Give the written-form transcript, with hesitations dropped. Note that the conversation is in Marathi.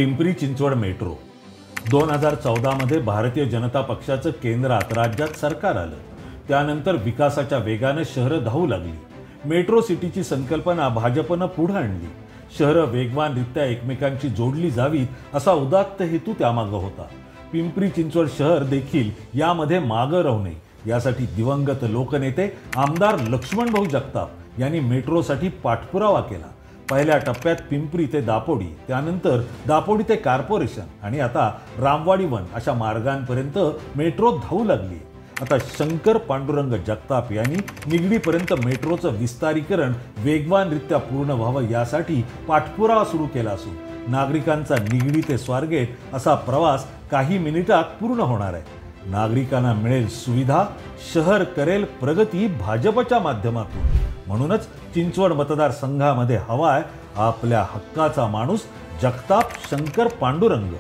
पिंपरी चिंचवड मेट्रो 2014 मध्ये भारतीय जनता पक्षाचं केंद्रात राज्यात सरकार आलं। त्यानंतर विकासाच्या वेगाने शहरं धावू लागली। मेट्रो सिटीची संकल्पना भाजपनं पुढे आणली। शहरं वेगवानरित्या एकमेकांशी जोडली जावीत असा उदात्त हेतू त्यामागे होता। पिंपरी चिंचवड शहर देखील यामध्ये मागे राहू नये यासाठी दिवंगत लोकनेते आमदार लक्ष्मणभाऊ जगताप यांनी मेट्रोसाठी पाठपुरावा केला। पहिल्या टप्प्यात पिंपरी ते दापोडी, त्यानंतर दापोडी ते कॉर्पोरेशन आणि आता रामवाडी वन अशा मार्गांपर्यंत मेट्रो धावू लागली। आता शंकर पांडुरंग जगताप यांनी निगडीपर्यंत मेट्रोचं विस्तारीकरण वेगवानरित्या पूर्ण व्हावं यासाठी पाठपुरावा सुरू केला असून नागरिकांचा निगडी ते स्वारगेट असा प्रवास काही मिनिटात पूर्ण होणार आहे। नागरिकांना मिळेल सुविधा, शहर करेल प्रगती भाजपच्या माध्यमातून। म्हणूनच चिंचवड मतदारसंघामध्ये हवाय आपल्या हक्काचा माणूस जगताप शंकर पांडुरंग।